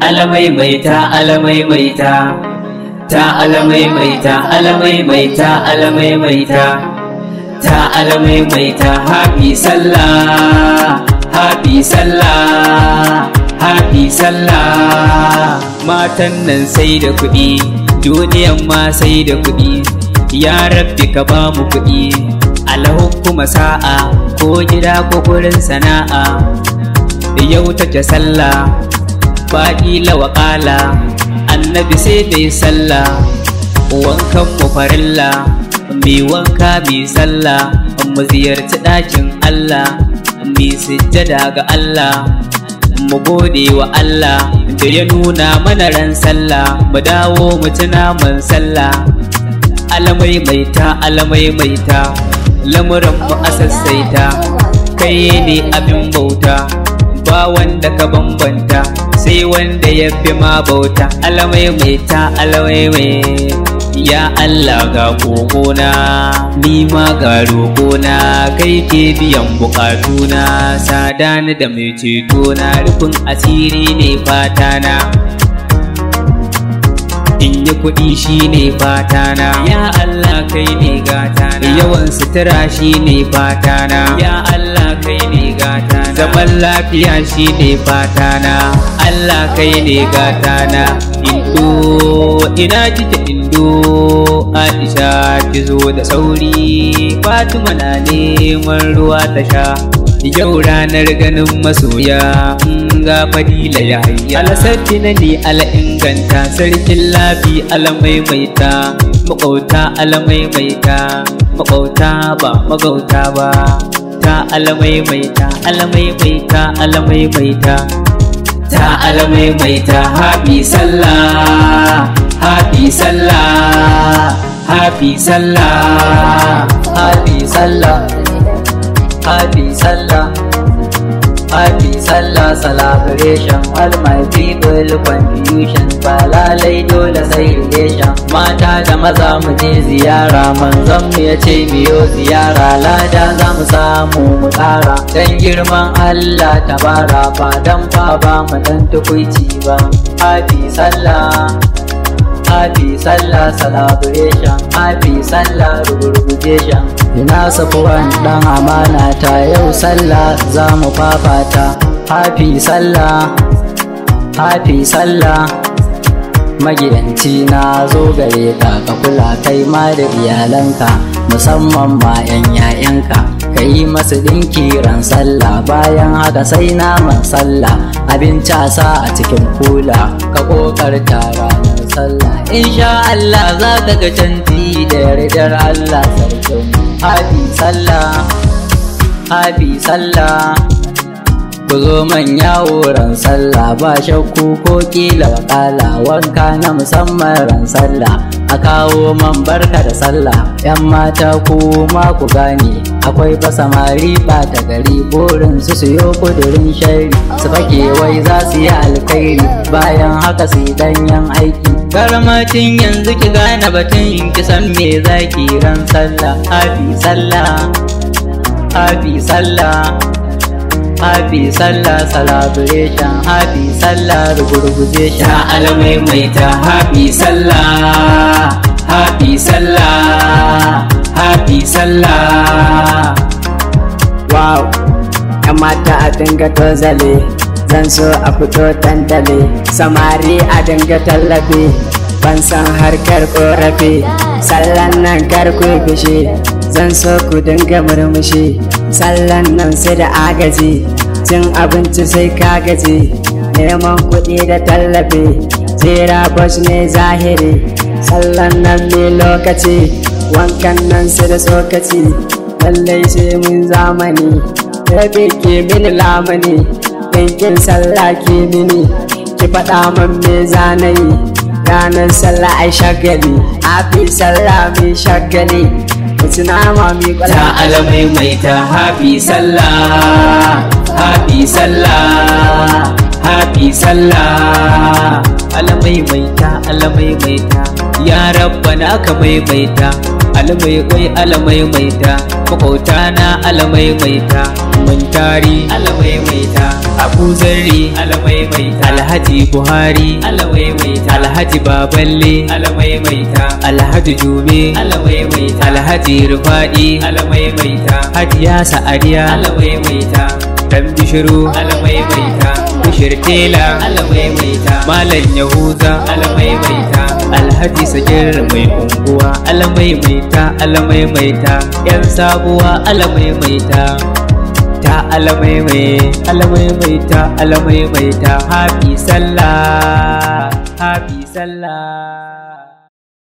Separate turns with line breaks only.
alamaimaita alamaimaita ta alamaimaita alamaimaita alamaimaita ta alamaimaita. Happy sallah, happy sallah, happy sallah. Matan nan sai da kuɗi, duniyan ma sai da kuɗi, ya rabbi ka ba mu kuɗi, alhu kuma sa'a ko gida ko gurin sana'a. Yau take sallah baƙi lawaƙala, annabi sai bai sallah, wankan mu farilla, mai wanka mai sallah, mu ziyarci ɗakin Allah, mai sujjada ga Allah, mu gode wa Allah da ya nuna mana ran sallah, mu dawo mu ci naman sallah. Alamaimaita alamaimaita, lamuran mu a sassaita, kai ne abin bauta, ba wanda ka bambanta, sai wanda ya fi ma bauta. Alamaimaita alamaimaita, ya Allah ga kokona, ni ma ga roƙona, kai ke biyan bukatuna, sadani da mai cetona, rufin asiri ne fatana, in yi kuɗi shi ne fatana, ya Allah kai ne gatana, yawan sutura shi ne fatana, ya Allah kai ne gatana, zaman lafiya shi ne fatana, Allah kai ne gatana. Indo ina kike Indo, Aisha ki zo da sauri, Fatima na neman ruwa ta sha, yau ranar ganin masoya, ga fadila ya hayya. Alasabbi na ne ala inganta, sarkin lafi alamaimaita, makauta alamaimaita, makauta ba magauta ba, ta alamaimaita alamaimaita alamaimaita ta alamaimaita. Happy sallah, happy sallah, happy sallah, happy sallah, happy sallah, happy sallah celebration. All my people confusion, ba lalai dole sai relation. Mata da maza mu je ziyara, manzon mu ya ce biyo ziyara, lada za mu samu mu ƙara, dan girman Allah tabara, ba dan fa ba mu dan tukuici ba. Happy sallah, happy sallah celebration, happy sallah rugurgujation. Ina sabuwar dan amana ta, yau sallah za mu fafata. Happy sallah, happy sallah, magidanci na zo gare ka, ka kula kai ma da iyalanka, musamman ma 'yan 'ya'yanka, ka yi masu dinki ran sallah, bayan haka sai naman sallah, abinci a sa a cikin kula, ka kokarta ranar sallah, insha Allah za ka ga canji da yardar Allah sarkin. Happy sallah, happy sallah, ku zo manya wurin sallah, ba shakku ko kila wakala, wanka na musamman ran sallah, a kawo man barka da sallah. 'Yan mata ku ma ku gane, akwai ba samari ɓata gari, burin su siyo kudurin shari, su fake wai za su yi alkhairi, bayan haka su yi danyen aiki. Karamatin yanzu ki gane batun, ki san me zaki ran sallah. Happy sallah, happy sallah, happy sallah celebration, happy sallah rugurgujation. Ta alamaimaita happy sallah, happy sallah, happy sallah.
Wow, 'yan mata a dinga tozale, zan so a fito tantale, samari a dinga tallafe, ban san harkar korafe, sallan nan kar ku fushi, zan so ku dinga murmushi, sallan nan sai da agaji, cin abinci sai ka gaji, neman kuɗi da tallafi, jera bos ne zahiri, sallan nan ne lokaci, wankan nan sai da tsokaci, lallai sai mun zamani, rabe ke mini lamani, ɗinkin sallah ke mini, ki faɗa man me zanayi, ranar sallah ai shagali, happy sallah mai shagali, nama mai kwala.
Ta alamaimaita happy sallah, happy sallah, happy sallah, alamaimaita alamaimaita. ya rabbana ka maimaita, almaikwai alamaimaita, makauta na alamaimaita, muntari alamaimaita, abu zarri alamaimaita, alhaji buhari alamaimaita, alhaji baballe alamaimaita, alhaji jume alamaimaita, alhaji rufadi alamaimaita, hajiya sa'adiya alamaimaita, dan bishiru alamaimaita, bishir tela alamaimaita, malam yahuza alamaimaita, alhaji sagir mai unguwa alamaimaita, alamaimaita, yan sabuwa alamaimaita, ta alamaimaita, alamaimaita, happy sallah, happy sallah.